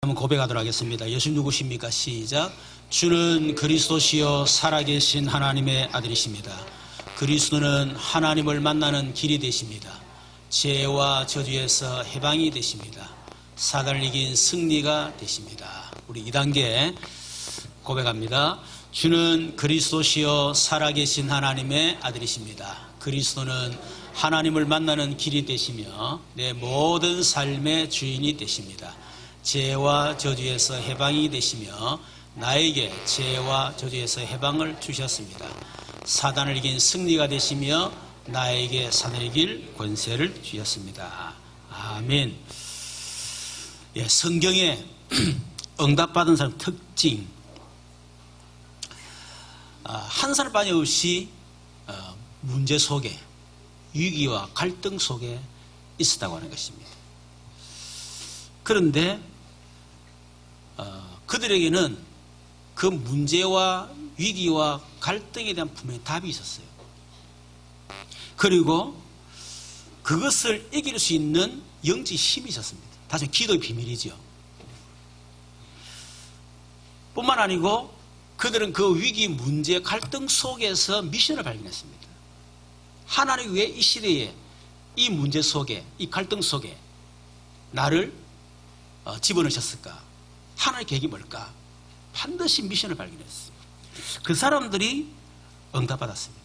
한번 고백하도록 하겠습니다. 예수 누구십니까? 시작. 주는 그리스도시요 살아계신 하나님의 아들이십니다. 그리스도는 하나님을 만나는 길이 되십니다. 죄와 저주에서 해방이 되십니다. 사단을 이긴 승리가 되십니다. 우리 2단계 고백합니다. 주는 그리스도시요 살아계신 하나님의 아들이십니다. 그리스도는 하나님을 만나는 길이 되시며 내 모든 삶의 주인이 되십니다. 죄와 저주에서 해방이 되시며 나에게 죄와 저주에서 해방을 주셨습니다. 사단을 이긴 승리가 되시며 나에게 사단을 이길 권세를 주셨습니다. 아멘. 예, 성경에 응답받은 사람 특징, 한 살 빠짐없이 문제 속에, 위기와 갈등 속에 있었다고 하는 것입니다. 그런데 그들에게는 그 문제와 위기와 갈등에 대한 분명히 답이 있었어요. 그리고 그것을 이길 수 있는 영적 힘이 있었습니다. 다시 기도의 비밀이죠. 뿐만 아니고 그들은 그 위기, 문제, 갈등 속에서 미션을 발견했습니다. 하나님 왜 이 시대에 이 문제 속에, 이 갈등 속에 나를 집어넣으셨을까? 하나님의 계획이 뭘까? 반드시 미션을 발견했어요. 그 사람들이 응답받았습니다.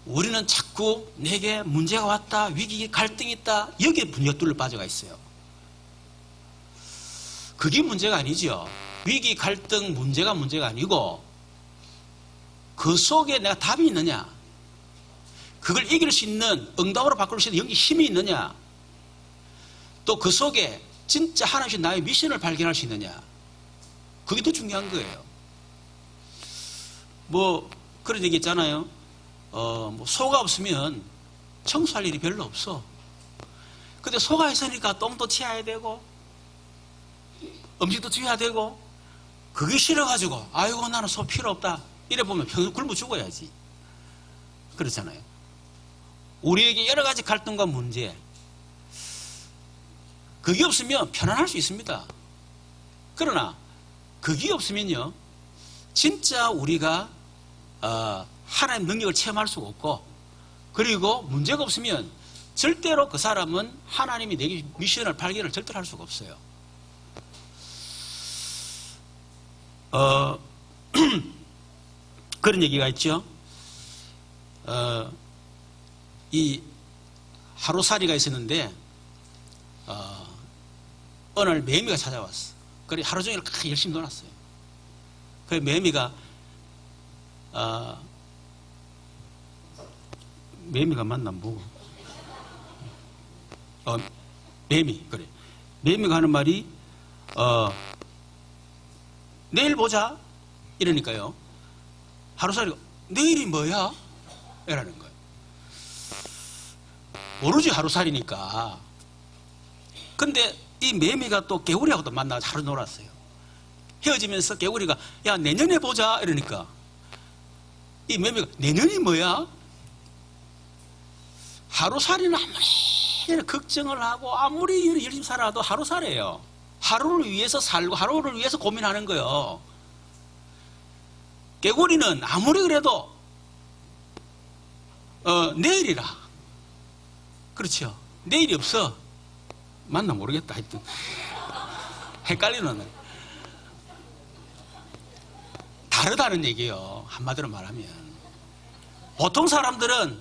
우리는 자꾸 내게 문제가 왔다, 위기, 갈등이 있다, 여기에 분역들로 빠져가 있어요. 그게 문제가 아니죠. 위기, 갈등, 문제가 아니고 그 속에 내가 답이 있느냐, 그걸 이길 수 있는, 응답으로 바꿀 수 있는 영적 힘이 있느냐, 또 그 속에 진짜 하나님 나의 미션을 발견할 수 있느냐, 그게 더 중요한 거예요. 그런 얘기 있잖아요. 소가 없으면 청소할 일이 별로 없어. 근데 소가 있으니까 똥도 치워야 되고 음식도 지어야 되고, 그게 싫어가지고 아이고 나는 소 필요 없다 이래 보면 평생 굶어 죽어야지. 그렇잖아요. 우리에게 여러 가지 갈등과 문제, 그게 없으면 편안할 수 있습니다. 그러나 그게 없으면요, 진짜 우리가 하나님의 능력을 체험할 수가 없고, 그리고 문제가 없으면 절대로 그 사람은 하나님이 내게 미션을 발견을 절대로 할 수가 없어요. 그런 얘기가 있죠. 이 하루살이가 있었는데 어느 날 매미가 찾아왔어. 그래 하루 종일 열심히 놀았어요. 그래 매미가 맞나 뭐고? 매미, 그래. 매미가 하는 말이 내일 보자 이러니까요, 하루살이가 내일이 뭐야? 이라는 거예요. 모르지, 하루살이니까. 근데 이 매미가 또 개구리하고도 만나서 하루 놀았어요. 헤어지면서 개구리가 야 내년에 보자 이러니까 이 매미가 내년이 뭐야? 하루살이는 아무리 걱정을 하고 아무리 열심히 살아도 하루살이에요. 하루를 위해서 살고 하루를 위해서 고민하는 거예요. 개구리는 아무리 그래도 내일이라. 그렇죠. 내일이 없어. 맞나 모르겠다. 하여튼 헷갈리는, 다르다는 얘기예요. 한마디로 말하면 보통 사람들은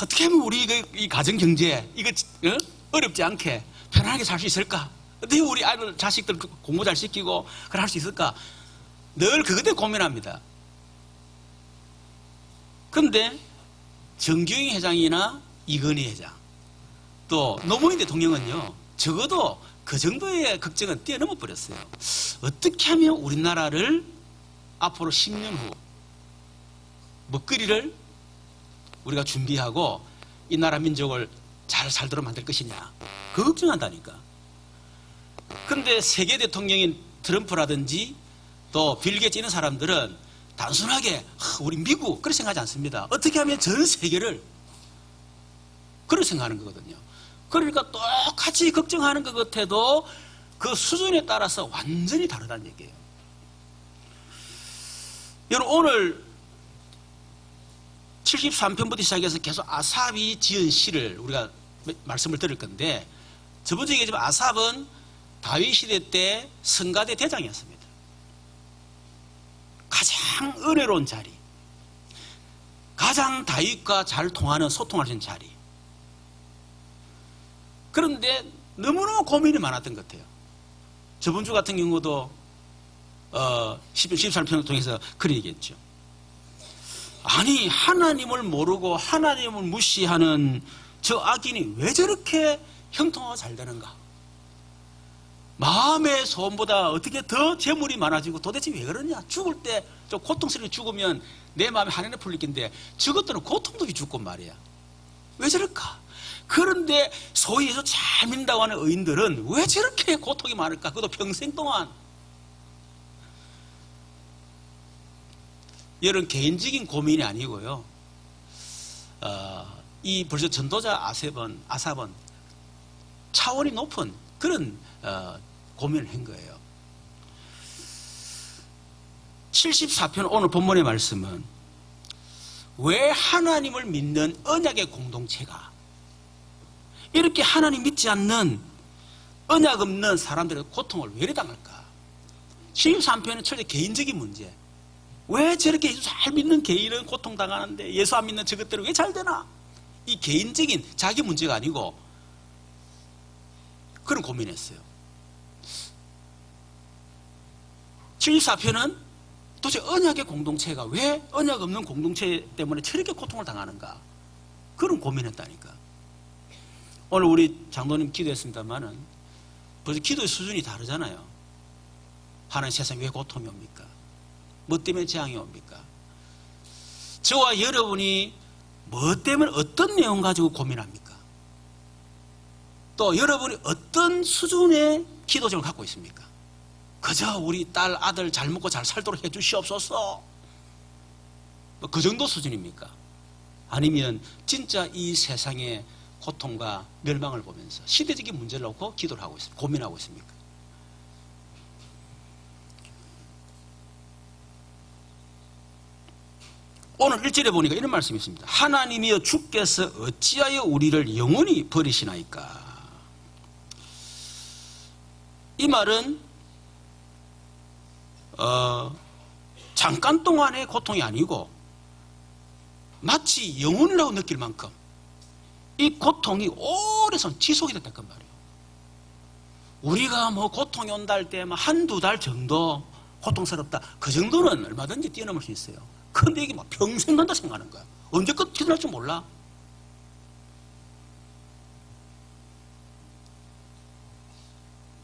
어떻게 하면 우리 이 가정 경제 이거 어렵지 않게 편안하게 살 수 있을까? 어떻게 우리 아이들 자식들 공부 잘 시키고 그걸 할 수 있을까? 늘 그것 때문에 고민합니다. 그런데 정경희 회장이나 이건희 회장, 또 노무현 대통령은요, 적어도 그 정도의 걱정은 뛰어넘어 버렸어요. 어떻게 하면 우리나라를 앞으로 10년 후 먹거리를 우리가 준비하고 이 나라 민족을 잘 살도록 만들 것이냐, 그 걱정한다니까. 근데 세계 대통령인 트럼프라든지 또 빌 게이츠 이런 사람들은 단순하게 우리 미국 그렇게 생각하지 않습니다. 어떻게 하면 전 세계를 그렇게 생각하는 거거든요. 그러니까 똑같이 걱정하는 것 같아도 그 수준에 따라서 완전히 다르다는 얘기예요. 여러분 오늘 73편부터 시작해서 계속 아삽이 지은 시를 우리가 말씀을 드릴 건데, 저번 주에 얘기했지만 아삽은 다윗 시대 때 성가대 대장이었습니다. 가장 은혜로운 자리, 가장 다윗과 잘 통하는 소통할 수 있는 자리. 그런데 너무너무 고민이 많았던 것 같아요. 저번 주 같은 경우도 13편을 통해서 그런 얘기했죠. 아니 하나님을 모르고 하나님을 무시하는 저 악인이 왜 저렇게 형통하고 잘 되는가? 마음의 소원보다 어떻게 더 재물이 많아지고 도대체 왜 그러냐? 죽을 때 좀 고통스럽게 죽으면 내 마음이 한해내 풀릴 텐데 저것들은 고통도 죽고 말이야. 왜 저럴까? 그런데 소위 해서 잘 믿는다고 하는 의인들은 왜 저렇게 고통이 많을까? 그것도 평생 동안. 이런 개인적인 고민이 아니고요. 이 벌써 전도자 아삽은 차원이 높은 그런 고민을 한 거예요. 74편 오늘 본문의 말씀은 왜 하나님을 믿는 언약의 공동체가 이렇게 하나님 믿지 않는 언약 없는 사람들의 고통을 왜 이래 당할까? 73편은 철저히 개인적인 문제. 왜 저렇게 예수 잘 믿는 개인은 고통당하는데 예수 안 믿는 저것들은 왜 잘 되나? 이 개인적인 자기 문제가 아니고 그런 고민했어요. 74편은 도대체 언약의 공동체가 왜 언약 없는 공동체 때문에 저렇게 고통을 당하는가? 그런 고민했다니까. 오늘 우리 장로님 기도했습니다만은 벌써 기도의 수준이 다르잖아요. 하나님 세상에 왜 고통이 옵니까? 뭐 때문에 재앙이 옵니까? 저와 여러분이 뭐 때문에 어떤 내용 가지고 고민합니까? 또 여러분이 어떤 수준의 기도점을 갖고 있습니까? 그저 우리 딸 아들 잘 먹고 잘 살도록 해주시옵소서, 뭐 그 정도 수준입니까? 아니면 진짜 이 세상의 고통과 멸망을 보면서 시대적인 문제를 놓고 기도를 하고 있습니까? 고민하고 있습니까? 오늘 1절에 보니까 이런 말씀이 있습니다. 하나님이여 주께서 어찌하여 우리를 영원히 버리시나이까? 이 말은 잠깐 동안의 고통이 아니고 마치 영혼이라고 느낄 만큼 이 고통이 오래선 지속이 됐단 말이에요. 우리가 뭐 고통이 온다 할 때 한두 달 정도 고통스럽다, 그 정도는 얼마든지 뛰어넘을 수 있어요. 근데 이게 막 평생 간다 생각하는 거야. 언제껏 기도할 줄 몰라.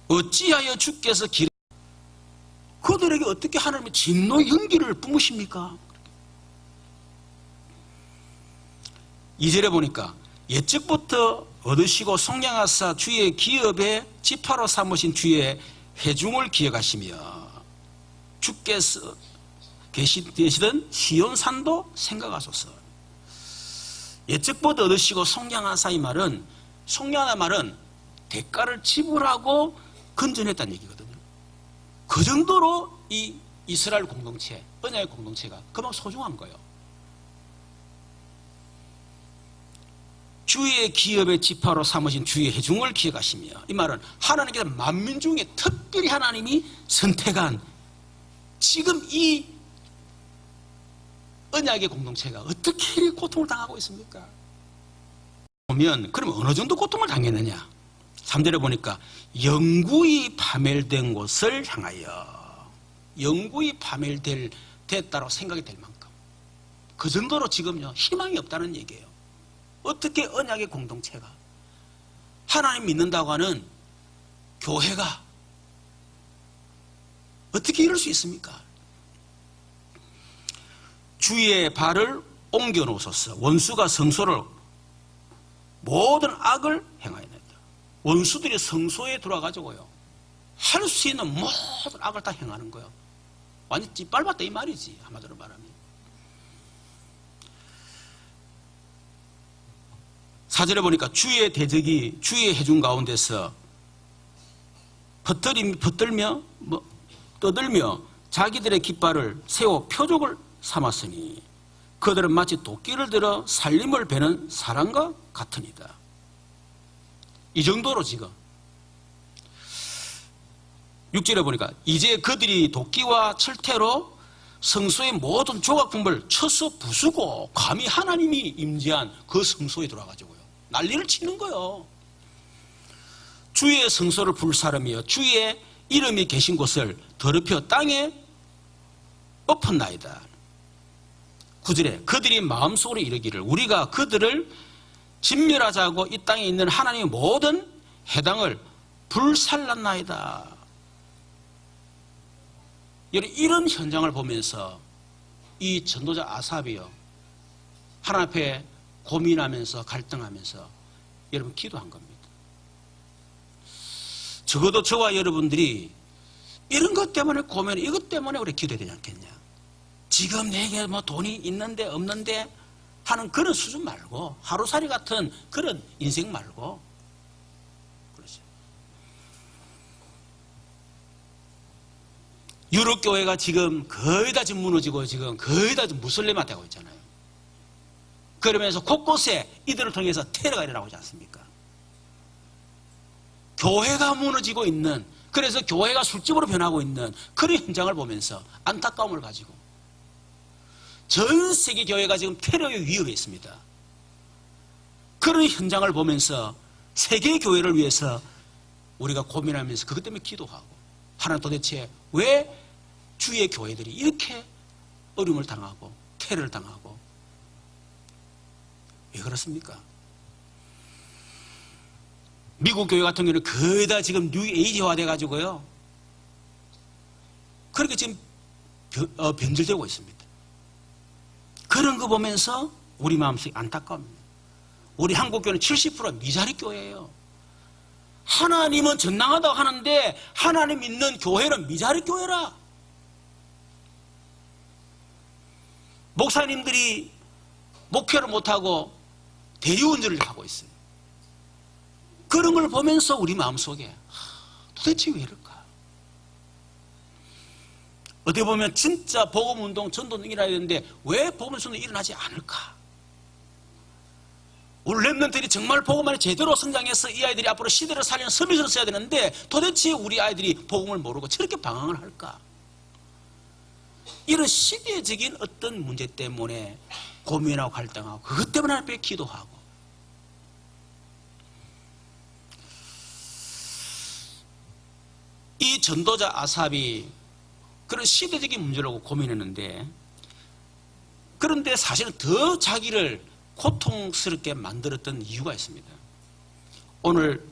어찌하여 주께서 그들에게 어떻게 하나님의 진노의 연기를 뿜으십니까? 2절에 보니까 옛적부터 얻으시고 속량하사 주의 기업에 지파로 삼으신 주의 회중을 기억하시며 주께서 계시던 시온산도 생각하소서. 옛적부터 얻으시고 속량하사, 이 말은, 속량하다 말은 대가를 지불하고 건전했다는 얘기거든요. 그 정도로 이 이스라엘 공동체, 언약의 공동체가 그만큼 소중한 거예요. 주의 기업의 지파로 삼으신 주의 회중을 기억하시며, 이 말은 하나님께서 만민 중에 특별히 하나님이 선택한 지금 이 언약의 공동체가 어떻게 이렇게 고통을 당하고 있습니까? 보면 그러면 어느 정도 고통을 당했느냐? 3절에 보니까 영구히 파멸된 곳을 향하여, 영구히 파멸됐다고 생각이 될 만큼 그 정도로 지금요 희망이 없다는 얘기예요. 어떻게 언약의 공동체가, 하나님 믿는다고 하는 교회가 어떻게 이럴 수 있습니까? 주의 발을 옮겨 놓으소서. 원수가 성소를 모든 악을 행하였다. 원수들이 성소에 들어와가지고요 할 수 있는 모든 악을 다 행하는 거예요. 완전 찌빨봤다 이 말이지, 한마디로 말하면. 4절에 보니까 주의 대적이 주의 회중 가운데서 퍼들며 떠들며 자기들의 깃발을 세워 표적을 삼았으니 그들은 마치 도끼를 들어 살림을 베는 사람과 같으니라. 이 정도로 지금 6절에 보니까 이제 그들이 도끼와 철퇴로 성소의 모든 조각품을 쳐서 부수고 감히 하나님이 임재한 그 성소에 들어가지고요 난리를 치는 거예요. 주의 성소를 불사르며 주의 이름이 계신 곳을 더럽혀 땅에 엎었나이다. 9절에 그들이 마음속으로 이르기를 우리가 그들을 진멸하자고 이 땅에 있는 하나님의 모든 해당을 불살랐나이다. 이런 현장을 보면서 이 전도자 아삽이요 하나님 앞에 고민하면서 갈등하면서 여러분 기도한 겁니다. 적어도 저와 여러분들이 이런 것 때문에 고민, 이것 때문에 우리 기도해야 되지 않겠냐. 지금 내게 뭐 돈이 있는데 없는데 하는 그런 수준 말고 하루살이 같은 그런 인생 말고 그렇죠. 유럽 교회가 지금 거의 다 지금 무너지고 지금 거의 다 무슬림화 되고 있잖아요. 그러면서 곳곳에 이들을 통해서 테러가 일어나고 있지 않습니까? 교회가 무너지고 있는, 그래서 교회가 술집으로 변하고 있는 그런 현장을 보면서 안타까움을 가지고 전 세계 교회가 지금 테러의 위협에 있습니다. 그런 현장을 보면서 세계 교회를 위해서 우리가 고민하면서 그것 때문에 기도하고 하나님 도대체 왜 주의 교회들이 이렇게 어려움을 당하고 테러를 당하고 왜 그렇습니까? 미국 교회 같은 경우는 거의 다 지금 뉴에이지화 돼가지고요. 그렇게 지금 변질되고 있습니다. 그런 거 보면서 우리 마음속이 안타까웁니다. 우리 한국교회는 70% 미자립 교회예요. 하나님은 전능하다고 하는데 하나님 믿는 교회는 미자립 교회라. 목사님들이 목회를 못하고 대리운전을 하고 있어요. 그런 걸 보면서 우리 마음속에 도대체 왜 이럴까? 어떻게 보면 진짜 복음운동, 전도는 일어나야 되는데 왜 복음운동이 일어나지 않을까? 우리 랩런트들이 정말 복음 안에 제대로 성장해서 이 아이들이 앞으로 시대를 살리는 서밋을 써야 되는데 도대체 우리 아이들이 복음을 모르고 저렇게 방황을 할까? 이런 시대적인 어떤 문제 때문에 고민하고 갈등하고 그것 때문에 하나님 앞에 기도하고 이 전도자 아삽이 그런 시대적인 문제라고 고민했는데 그런데 사실은 더 자기를 고통스럽게 만들었던 이유가 있습니다. 오늘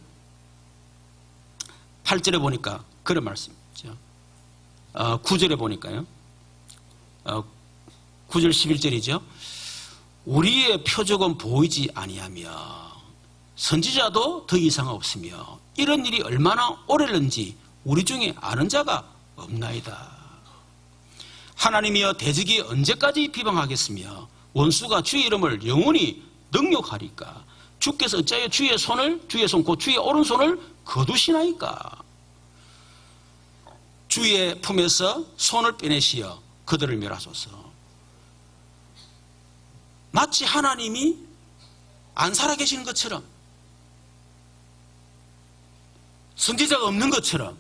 8절에 보니까 그런 말씀이죠. 9절에 보니까요. 9절 11절이죠. 우리의 표적은 보이지 아니하며 선지자도 더 이상 없으며 이런 일이 얼마나 오래는지 우리 중에 아는 자가 없나이다. 하나님이여 대적이 언제까지 비방하겠으며 원수가 주의 이름을 영원히 능욕하리까? 주께서 어찌하여 주의 손을 주의 손 곧 주의 오른손을 거두시나이까? 주의 품에서 손을 빼내시어 그들을 멸하소서. 마치 하나님이 안 살아계시는 것처럼 선지자가 없는 것처럼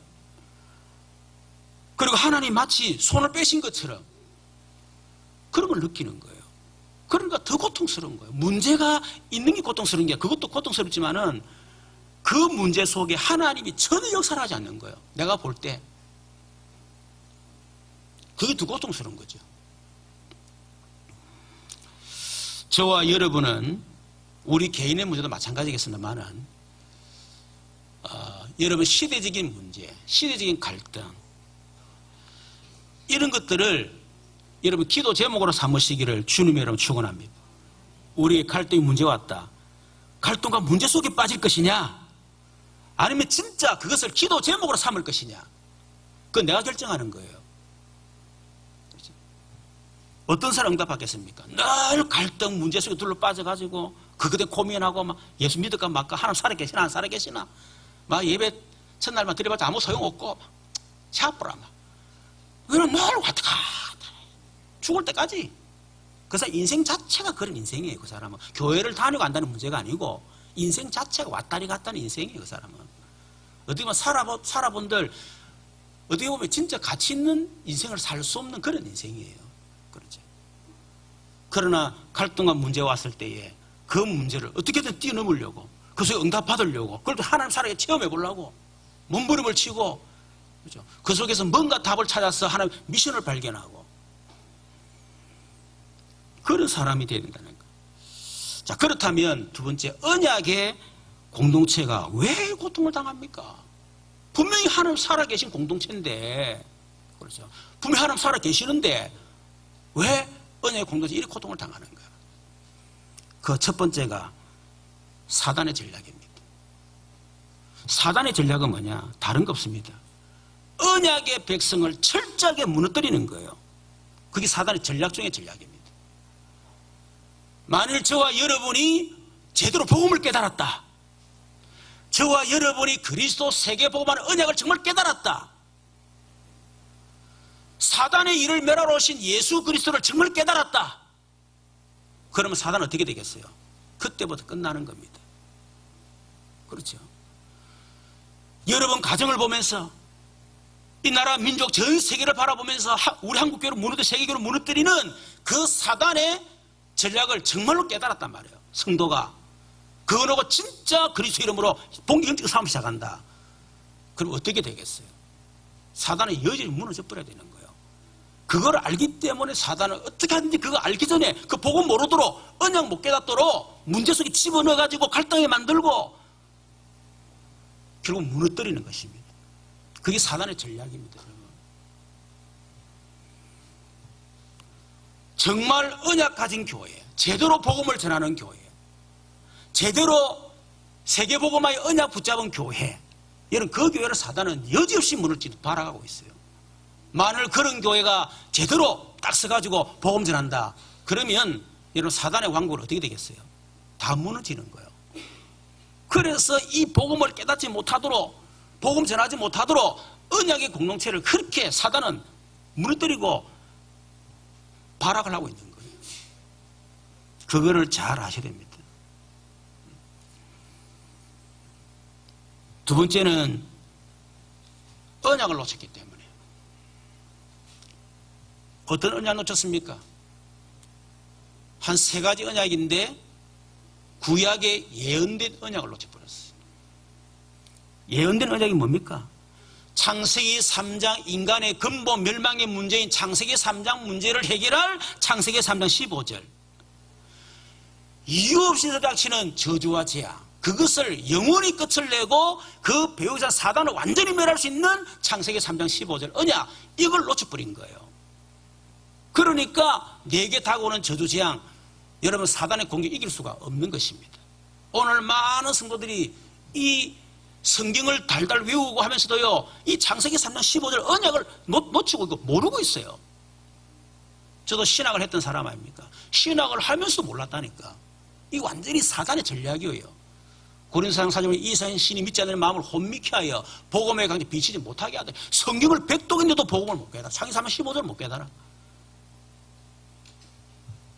그리고 하나님 마치 손을 빼신 것처럼 그런 걸 느끼는 거예요. 그러니까 더 고통스러운 거예요. 문제가 있는 게 고통스러운 게 그것도 고통스럽지만은 그 문제 속에 하나님이 전혀 역사를 하지 않는 거예요. 내가 볼 때 그게 더 고통스러운 거죠. 저와 여러분은 우리 개인의 문제도 마찬가지겠습니다만은 여러분 시대적인 문제, 시대적인 갈등 이런 것들을 여러분 기도 제목으로 삼으시기를 주님의 이름으로 축원합니다. 우리의 갈등이 문제가 왔다. 갈등과 문제 속에 빠질 것이냐 아니면 진짜 그것을 기도 제목으로 삼을 것이냐 그건 내가 결정하는 거예요. 어떤 사람 응답받겠습니까? 늘 갈등 문제 속에 둘러 빠져가지고 그것에 고민하고 막 예수 믿을까 말까 하나님 살아계시나 안 살아계시나 막 예배 첫날만 들여봤자 아무 소용없고 샤프라 막 그는 늘 왔다 갔다 죽을 때까지. 그 사람 인생 자체가 그런 인생이에요. 그 사람은 교회를 다니고 간다는 문제가 아니고 인생 자체가 왔다리 갔다는 인생이에요. 그 사람은 어떻게 보면 살아본들 어떻게 보면 진짜 가치 있는 인생을 살 수 없는 그런 인생이에요. 그렇죠. 그러나 갈등과 문제가 왔을 때에 그 문제를 어떻게든 뛰어넘으려고 그 속에 응답받으려고 그걸 또 하나님 살아게 체험해 보려고 몸부림을 치고 그렇죠. 그 속에서 뭔가 답을 찾아서 하나님 미션을 발견하고 그런 사람이 되어야 된다는 거예요. 자, 그렇다면 두 번째, 언약의 공동체가 왜 고통을 당합니까? 분명히 하나님 살아계신 공동체인데, 그렇죠. 분명히 하나님 살아계시는데, 왜 언약의 공동체 이렇게 고통을 당하는가? 그 첫 번째가 사단의 전략입니다. 사단의 전략은 뭐냐? 다른 거 없습니다. 언약의 백성을 철저하게 무너뜨리는 거예요. 그게 사단의 전략 중의 전략입니다. 만일 저와 여러분이 제대로 복음을 깨달았다. 저와 여러분이 그리스도 세계복음하는 언약을 정말 깨달았다. 사단의 일을 멸하러 오신 예수 그리스도를 정말 깨달았다. 그러면 사단은 어떻게 되겠어요? 그때부터 끝나는 겁니다. 그렇죠. 여러분 가정을 보면서 이 나라 민족 전 세계를 바라보면서 우리 한국교회를 무너뜨리고 세계교회를 무너뜨리는 그 사단의 전략을 정말로 깨달았단 말이에요. 성도가 그거 놓고 진짜 그리스도 이름으로 본격적인 싸움을 시작한다. 그럼 어떻게 되겠어요? 사단의 여전히 무너져 버려야 되는 거예요. 그걸 알기 때문에 사단은 어떻게 하든지 그거 알기 전에 그 복음 모르도록 언약 못 깨닫도록 문제 속에 집어넣어가지고 갈등하게 만들고 결국 무너뜨리는 것입니다. 그게 사단의 전략입니다. 정말 언약 가진 교회, 제대로 복음을 전하는 교회, 제대로 세계복음화의 언약 붙잡은 교회, 이런 그 교회를 사단은 여지없이 무너뜨리고 바라가고 있어요. 만일 그런 교회가 제대로 딱 서가지고 복음 전한다, 그러면 여러분 사단의 왕국은 어떻게 되겠어요? 다 무너지는 거예요. 그래서 이 복음을 깨닫지 못하도록, 복음 전하지 못하도록 언약의 공동체를 그렇게 사단은 무너뜨리고 발악을 하고 있는 거예요. 그거를 잘 아셔야 됩니다. 두 번째는 언약을 놓쳤기 때문에. 어떤 언약 놓쳤습니까? 한 세 가지 언약인데 구약의 예언된 언약을 놓쳐버렸어요. 예언된 언약이 뭡니까? 창세기 3장 인간의 근본 멸망의 문제인 창세기 3장 문제를 해결할 창세기 3장 15절. 이유 없이 닥치는 저주와 재앙, 그것을 영원히 끝을 내고 그 배후자 사단을 완전히 멸할 수 있는 창세기 3장 15절 언약, 이걸 놓쳐버린 거예요. 그러니까 내게 다가오는 저주 재앙, 여러분 사단의 공격 이길 수가 없는 것입니다. 오늘 많은 성도들이 이 성경을 달달 외우고 하면서도요, 이 창세기 3장 15절 언약을 놓치고 있고 모르고 있어요. 저도 신학을 했던 사람 아닙니까? 신학을 하면서도 몰랐다니까. 이거 완전히 사단의 전략이에요. 고린도상 4장에 이사인 신이 믿지 않는 마음을 혼미케 하여 복음의 강제 비치지 못하게 하되, 성경을 백독인데도 복음을 못 깨달아. 창세기 3장 15절을 못 깨달아.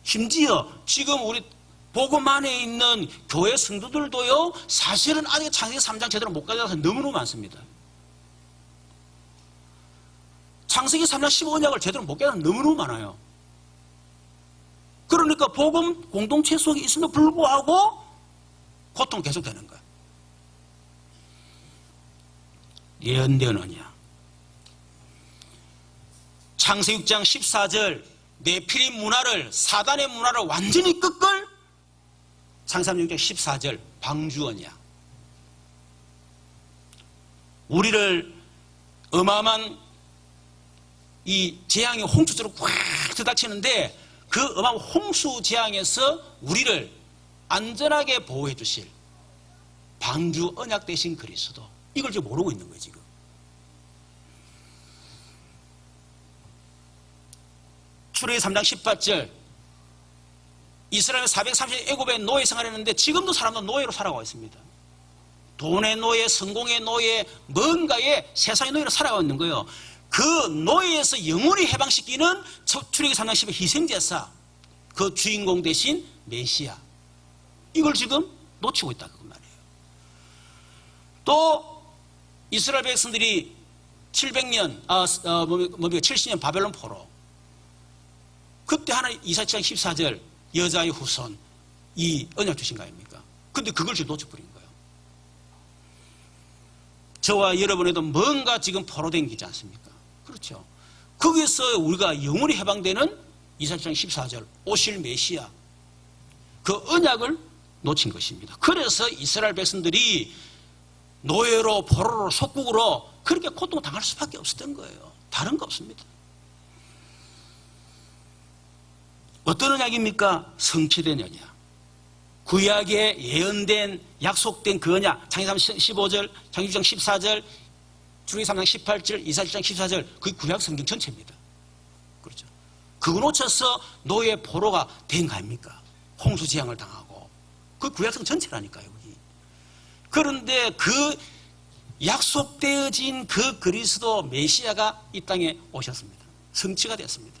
심지어 지금 우리 복음 안에 있는 교회 성도들도요, 사실은 아직 창세기 3장 제대로 못 가져서 너무너무 많습니다. 창세기 3장 15언약을 제대로 못 깨달은 너무너무 많아요. 그러니까 복음 공동체 속에 있음에도 불구하고 고통은 계속되는 거예요. 예언된 언약. 창세기 6장 14절 네피림 문화를, 사단의 문화를 완전히 꺾을 창세기 6장 14절 방주 언약. 우리를 어마어마한 이 재앙이 홍수처럼 꽉 들닥치는데 그 어마어마한 홍수 재앙에서 우리를 안전하게 보호해 주실 방주 언약 되신 그리스도, 이걸 지금 모르고 있는 거예요. 지금 출애굽기 3장 18절 이스라엘 430년 애굽에 노예 생활했는데 지금도 사람들은 노예로 살아가고 있습니다. 돈의 노예, 성공의 노예, 뭔가의 세상의 노예로 살아가고 있는 거예요. 그 노예에서 영원히 해방시키는 출애굽기 3장 10의 희생제사, 그 주인공 대신 메시아, 이걸 지금 놓치고 있다 그 말이에요. 또 이스라엘 백성들이 700년 70년 바벨론 포로, 그때 하나님 이사야서 14절 여자의 후손 이 언약 주신 거 아닙니까? 근데 그걸 지금 놓쳐버린 거예요. 저와 여러분에도 뭔가 지금 포로된 게 있지 않습니까? 그렇죠. 거기서 우리가 영원히 해방되는 이사야서 14절 오실 메시아, 그 언약을 놓친 것입니다. 그래서 이스라엘 백성들이 노예로 포로로 속국으로 그렇게 고통당할 수밖에 없었던 거예요. 다른 거 없습니다. 어떤 언약입니까? 성취된 언약. 구약에 예언된 약속된 그 언약, 창세기 3장 15절, 창세기 6장 14절, 출애굽기 3장 18절, 이사야 6장 14절, 그게 구약 성경 전체입니다. 그렇죠. 그거 놓쳐서 노예 포로가 된 거 아닙니까? 홍수 재앙을 당하고. 그 구약성 전체라니까요, 여기. 그런데 그 약속되어진 그 그리스도 메시아가 이 땅에 오셨습니다. 성취가 되었습니다.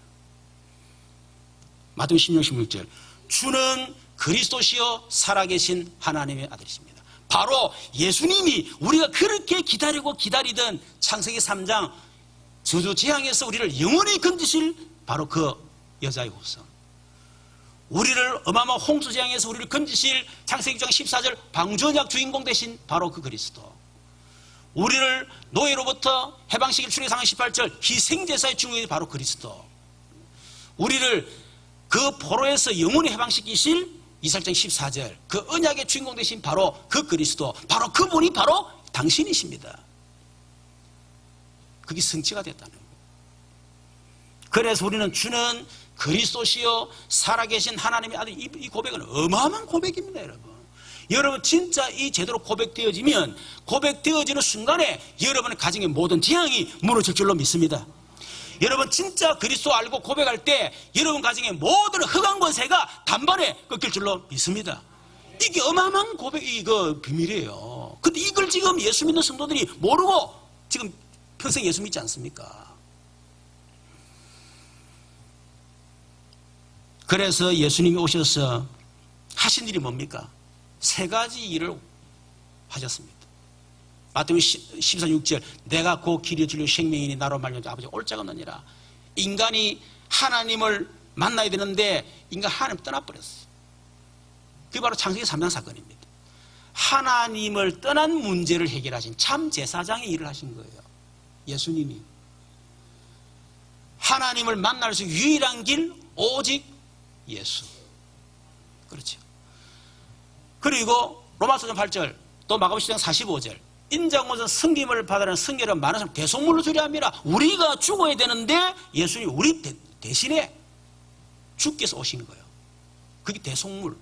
마태복음 16, 16절. 주는 그리스도시요 살아계신 하나님의 아들이십니다. 바로 예수님이 우리가 그렇게 기다리고 기다리던 창세기 3장 저주 재앙에서 우리를 영원히 건지실 바로 그 여자의 후손. 우리를 어마어마한 홍수 재앙에서 우리를 건지실 창세기 6장 14절 방주언약 주인공 되신 바로 그 그리스도. 우리를 노예로부터 해방시킬 출애굽기 3장 18절 희생제사의 주인공이 바로 그리스도. 우리를 그 포로에서 영원히 해방시키실 이사야 14절 그 언약의 주인공 되신 바로 그 그리스도, 바로 그분이 바로 당신이십니다. 그게 성취가 됐다는 거예요. 그래서 우리는 주는 그리스도시요 살아계신 하나님의 아들, 이 고백은 어마어마한 고백입니다. 여러분 진짜 이 제대로 고백되어지면, 고백되어지는 순간에 여러분의 가정의 모든 재앙이 무너질 줄로 믿습니다. 여러분 진짜 그리스도 알고 고백할 때 여러분 가정의 모든 흑암 권세가 단번에 꺾일 줄로 믿습니다. 이게 어마어마한 고백이 비밀이에요. 근데 이걸 지금 예수 믿는 성도들이 모르고 지금 평생 예수 믿지 않습니까? 그래서 예수님이 오셔서 하신 일이 뭡니까? 세 가지 일을 하셨습니다. 마태복음 14, 6절 내가 곧 길이요 진리요 생명이니 나로 말미암아 아버지가 올 자가 없느니라. 인간이 하나님을 만나야 되는데 인간 하나님 떠나버렸어요. 그게 바로 창세기 3장 사건입니다. 하나님을 떠난 문제를 해결하신 참 제사장의 일을 하신 거예요. 예수님이. 하나님을 만날 수 유일한 길 오직 예수. 그렇죠. 그리고 로마서 8절 또 마가복음 10장 45절 인자공전 섬김을 받으라는 성결은 많은 사람 대속물로 주려 함이라. 우리가 죽어야 되는데 예수님이 우리 대신에 주께서 오신 거예요. 그게 대속물.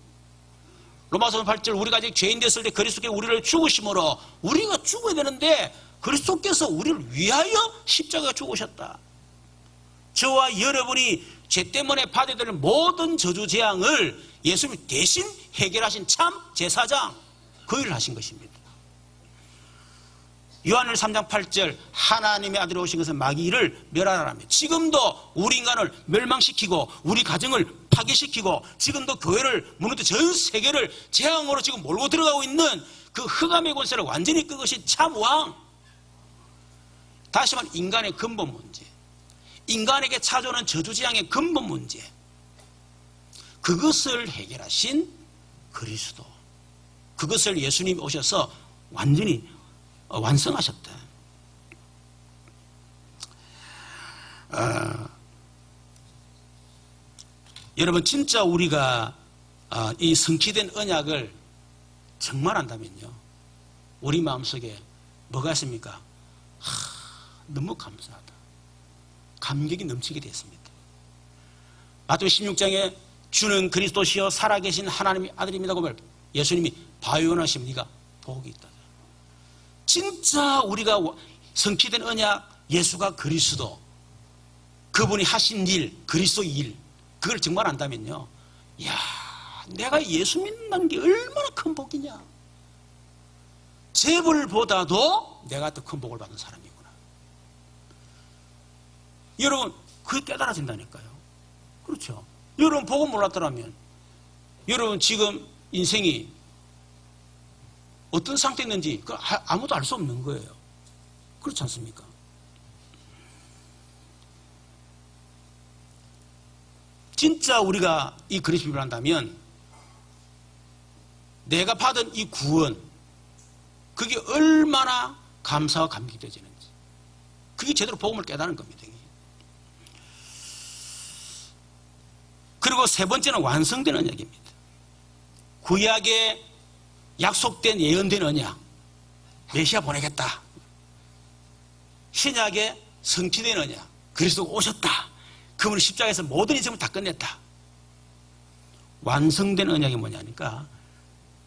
로마서 8절 우리가 아직 죄인 됐을 때 그리스도께 우리를 죽으심으로 우리가 죽어야 되는데 그리스도께서 우리를 위하여 십자가에 죽으셨다. 저와 여러분이 죄 때문에 받아야 될 모든 저주 재앙을 예수님이 대신 해결하신 참 제사장, 그 일을 하신 것입니다. 요한일서 3장 8절 하나님의 아들이 오신 것은 마귀를 멸하라라며 지금도 우리 인간을 멸망시키고 우리 가정을 파괴시키고 지금도 교회를 무너뜨려 전 세계를 재앙으로 지금 몰고 들어가고 있는 그 흑암의 권세를 완전히 끄것이 참 왕. 다시 말해 인간의 근본 문제, 인간에게 찾아오는 저주재앙의 근본 문제, 그것을 해결하신 그리스도, 그것을 예수님이 오셔서 완전히 완성하셨다. 여러분 진짜 우리가 이 성취된 언약을 정말 안다면요, 우리 마음속에 뭐가 있습니까? 너무 감사하다, 감격이 넘치게 됐습니다. 마태복음 16장에 주는 그리스도시여 살아계신 하나님의 아들입니다고 말 예수님이 바요원하시면 네가 복이 있다. 진짜 우리가 성취된 언약, 예수가 그리스도, 그분이 하신 일, 그리스도 일, 그걸 정말 안다면요, 이야, 내가 예수 믿는 게 얼마나 큰 복이냐. 재벌보다도 내가 더 큰 복을 받은 사람이구나. 여러분, 그게 깨달아진다니까요. 그렇죠. 여러분 복을 몰랐더라면 여러분 지금 인생이 어떤 상태에 있는지 아무도 알 수 없는 거예요. 그렇지 않습니까? 진짜 우리가 이 그리스도를 비판한다면 내가 받은 이 구원, 그게 얼마나 감사와 감격이 되지는지, 그게 제대로 복음을 깨닫는 겁니다. 그리고 세 번째는 완성된 언약입니다. 구약에 약속된 예언된 언약, 메시아 보내겠다. 신약에 성취된 언약, 그리스도가 오셨다. 그분은 십자가에서 모든 인생을 다 끝냈다. 완성된 언약이 뭐냐니까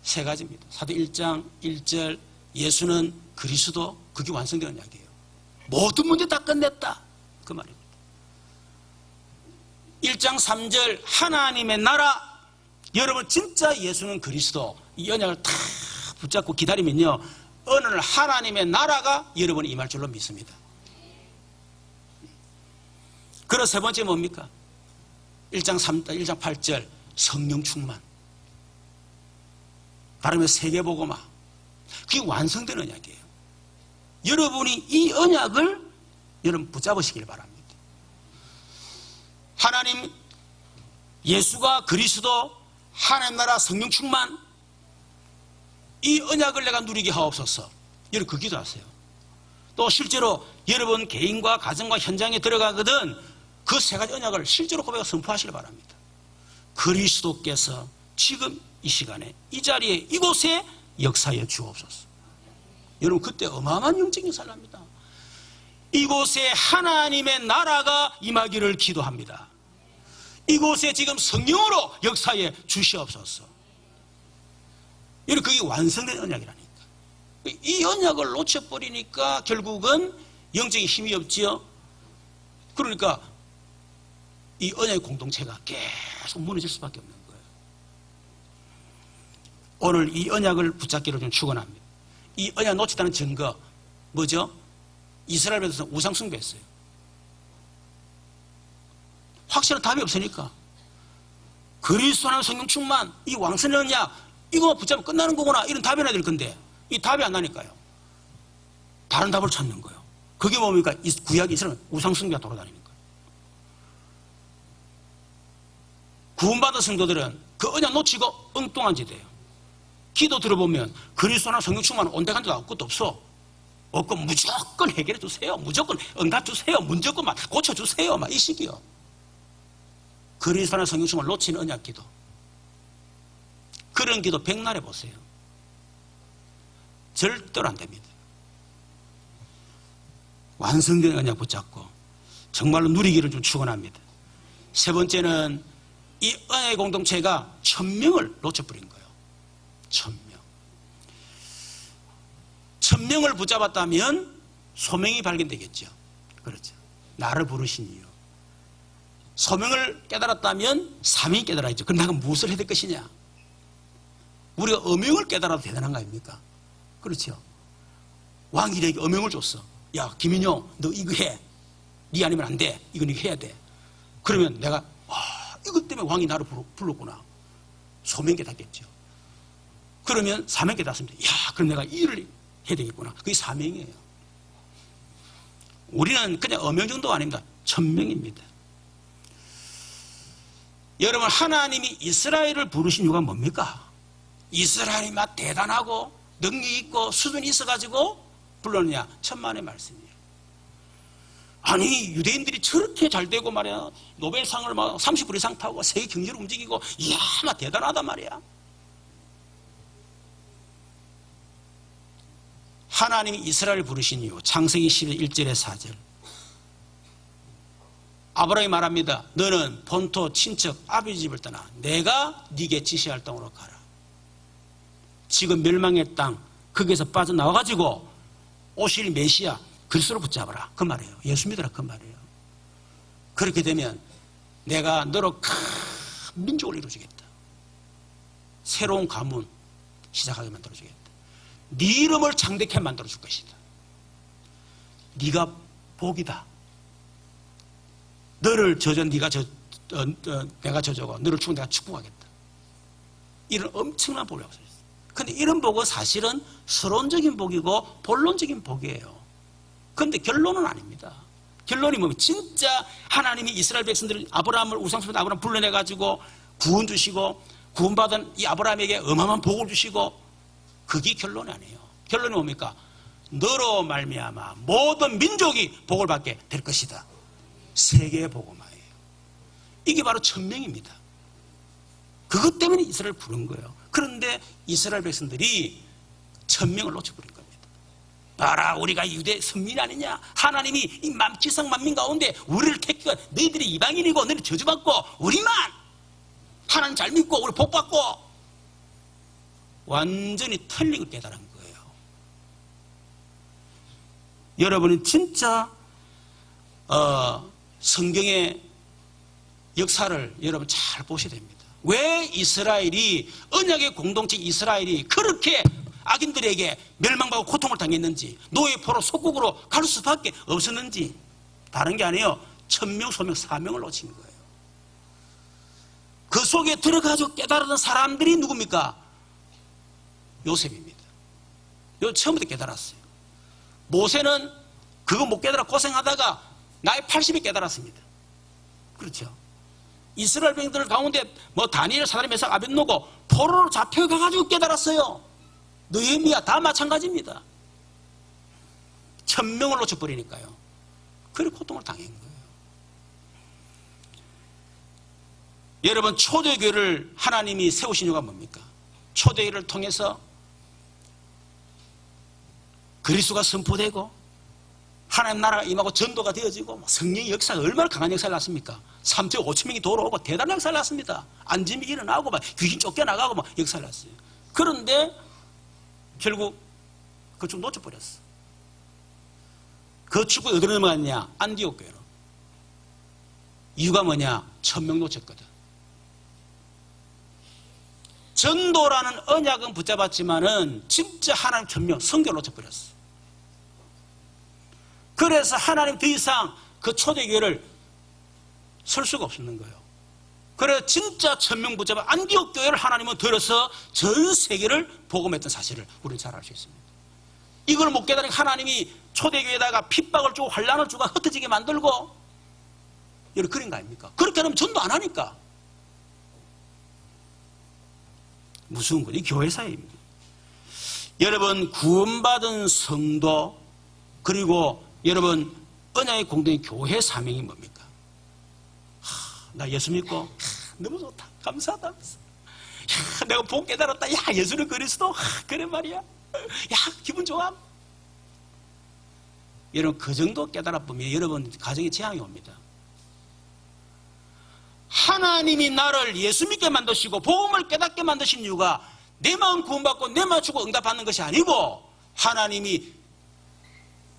세 가지입니다. 사도 1장 1절 예수는 그리스도, 그게 완성된 언약이에요. 모든 문제 다 끝냈다. 그 말입니다. 1장 3절 하나님의 나라, 여러분 진짜 예수는 그리스도, 이 언약을 다 붙잡고 기다리면요 어느 날 하나님의 나라가 여러분이 임할 줄로 믿습니다. 그리고 세 번째 뭡니까? 1장 8절 성령 충만, 다름에 세계복음화, 그게 완성된 언약이에요. 여러분이 이 언약을 여러분 붙잡으시길 바랍니다. 하나님, 예수가 그리스도, 하나님 나라, 성령 충만, 이 언약을 내가 누리게 하옵소서. 여러분 그 기도하세요. 또 실제로 여러분 개인과 가정과 현장에 들어가거든 그 세 가지 언약을 실제로 고백하고 선포하시길 바랍니다. 그리스도께서 지금 이 시간에 이 자리에 이곳에 역사하여 주옵소서. 여러분 그때 어마어마한 영적인 역사를 합니다. 이곳에 하나님의 나라가 임하기를 기도합니다. 이곳에 지금 성령으로 역사해 주시옵소서. 여러분 그게 완성된 언약이라니까. 이 언약을 놓쳐버리니까 결국은 영적인 힘이 없지요. 그러니까 이 언약의 공동체가 계속 무너질 수밖에 없는 거예요. 오늘 이 언약을 붙잡기를 좀 축원합니다. 이 언약 놓쳤다는 증거 뭐죠? 이스라엘 백성은 우상 숭배했어요. 확실한 답이 없으니까 그리스도 하나님 성령 충만, 이 왕성의 언약 이거 붙잡으면 끝나는 거구나, 이런 답이 나야 될 건데 이 답이 안 나니까요 다른 답을 찾는 거예요. 그게 뭡니까? 이 구약 이스라엘은 우상 숭배가 돌아다니는 거예요. 구원받은 성도들은 그 언약 놓치고 엉뚱한 짓 해요. 기도 들어보면 그리스도 하나님 성령 충만 온데간데도 아무것도 없어. 없고 무조건 해결해 주세요, 무조건 응답 주세요, 무조건 고쳐 주세요, 이 식이요. 그리스도 하나님 성령 충만을 놓친 언약 기도, 그런 기도 백날 해보세요. 절대로 안 됩니다. 완성된 언약 붙잡고 정말로 누리기를 좀 축원합니다. 세 번째는 이 언약의 공동체가 1000명을 놓쳐버린 거예요. 1000명. 1000명을 붙잡았다면 소명이 발견되겠죠. 그렇죠. 나를 부르신 이유. 소명을 깨달았다면 사명이 깨달아야죠. 그럼 내가 무엇을 해야 될 것이냐? 우리가 어명을 깨달아도 대단한 거 아닙니까? 그렇죠. 왕이 내게 어명을 줬어. 야, 김인용, 너 이거 해. 네 아니면 안 돼. 이건 이거 해야 돼. 그러면 내가 이것 때문에 왕이 나를 불렀구나. 소명 깨닫겠죠. 그러면 사명 깨닫습니다. 야, 그럼 내가 이 일을 해야 되겠구나. 그게 사명이에요. 우리는 그냥 어명 정도가 아닙니다. 1000명입니다. 여러분, 하나님이 이스라엘을 부르신 이유가 뭡니까? 이스라엘이 막 대단하고 능력이 있고 수준이 있어가지고 불렀느냐? 천만의 말씀이에요. 아니, 유대인들이 저렇게 잘 되고 말이야, 노벨상을 막 30불 이상 타고 세계 경제를 움직이고, 이야, 막 대단하단 말이야. 하나님이 이스라엘을 부르신 이유, 창세기 11절에 4절. 아브라함이 말합니다. 너는 본토 친척 아버지 집을 떠나 내가 네게 지시할 땅으로 가라. 지금 멸망의 땅 거기에서 빠져나와가지고 오실 메시아 그리스도를 붙잡아라, 그 말이에요. 예수 믿으라, 그 말이에요. 그렇게 되면 내가 너로 큰 민족을 이루어주겠다. 새로운 가문 시작하게 만들어주겠다. 네 이름을 창대케 만들어 줄 것이다. 네가 복이다. 너를 저저 네가 내가 저저고 너를 죽은 내가 축복하겠다. 이런 엄청난 복이라고 써 있어요. 그런데 이런 복은 사실은 서론적인 복이고 본론적인 복이에요. 그런데 결론은 아닙니다. 결론이 뭐냐면 진짜 하나님이 이스라엘 백성들을 아브라함을 우상숭배 아브라함 불러내가지고 구원 주시고 구원받은 이 아브라함에게 어마어마한 복을 주시고 그게 결론이 아니에요. 결론이 뭡니까? 너로 말미암아 모든 민족이 복을 받게 될 것이다. 세계의 복음화예요. 이게 바로 천명입니다. 그것 때문에 이스라엘을 부른 거예요. 그런데 이스라엘 백성들이 천명을 놓쳐버린 겁니다. 봐라, 우리가 유대 선민 아니냐? 하나님이 이 지상 만민 가운데 우리를 택해 너희들이 이방인이고 너희들 저주받고 우리만 하나님 잘 믿고 우리 복받고 완전히 틀린 걸 깨달은 거예요. 여러분은 진짜 성경의 역사를 여러분 잘 보셔야 됩니다. 왜 이스라엘이 언약의 공동체 이스라엘이 그렇게 악인들에게 멸망받고 고통을 당했는지 노예 포로 속국으로 갈 수밖에 없었는지 다른 게 아니에요. 천명 소명 사명을 놓친 거예요. 그 속에 들어가서 깨달은 사람들이 누굽니까? 요셉입니다. 처음부터 깨달았어요. 모세는 그거 못 깨달아 고생하다가 나이 80에 깨달았습니다. 그렇죠. 이스라엘 백성들 가운데 뭐 다니엘, 사다리, 메삭, 아벳노고 포로로 잡혀가가지고 깨달았어요. 느헤미야 다 마찬가지입니다. 천명을 놓쳐버리니까요. 그래 고통을 당한 거예요. 여러분, 초대교회를 하나님이 세우신 이유가 뭡니까? 초대교회를 통해서 그리스도가 선포되고 하나님 나라가 임하고 전도가 되어지고 성령의 역사가 얼마나 강한 역사를 낳습니까? 3천 5천 명이 돌아오고 대단한 역사를 낳습니다. 안짐이 일어나고 막 귀신 쫓겨나가고 막 역사를 낳았어요. 그런데 결국 그 좀 놓쳐버렸어. 그 축복이 어디로 넘어갔냐? 안디옥 교회로. 이유가 뭐냐? 천명 놓쳤거든. 전도라는 언약은 붙잡았지만은 진짜 하나님 천명, 성경을 놓쳐버렸어. 그래서 하나님 더 이상 그 초대교회를 설 수가 없었는 거예요. 그래서 진짜 천명 붙잡아 안디옥 교회를 하나님은 들어서 전 세계를 복음했던 사실을 우리는 잘 알 수 있습니다. 이걸 못 깨달으니까 하나님이 초대교회에다가 핍박을 주고 환란을 주고 흩어지게 만들고 이런 그런 거 아닙니까? 그렇게 하면 전도 안 하니까. 무슨 거지? 교회 사회입니다. 여러분, 구원받은 성도 그리고 여러분 언약의 공동의 교회 사명이 뭡니까? 나 예수 믿고 너무 좋다, 감사하다. 야, 내가 복 깨달았다. 야, 예수는 그리스도. 그래 말이야. 야, 기분 좋아. 여러분, 그 정도 깨달아 보면 여러분 가정에 재앙이 옵니다. 하나님이 나를 예수 믿게 만드시고 복음을 깨닫게 만드신 이유가 내 마음 구원받고 내 맞추고 응답받는 것이 아니고 하나님이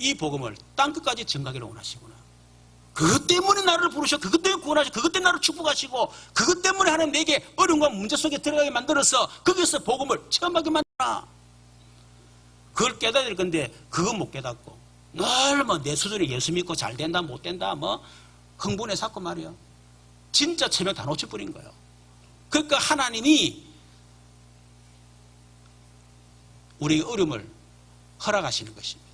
이 복음을 땅끝까지 전가기를 원하시구나. 그것 때문에 나를 부르셔. 그것 때문에 구원하시고 그것 때문에 나를 축복하시고 그것 때문에 하나님 내게 어려움과 문제 속에 들어가게 만들어서 거기서 복음을 체험하게 만들어. 그걸 깨달아야 될 건데 그건 못 깨닫고 늘 뭐 내 수준에 예수 믿고 잘 된다 못 된다 뭐 흥분해 샀고 말이야. 진짜 체면 다 놓쳐버린 거예요. 그러니까 하나님이 우리의 어려움을 허락하시는 것입니다.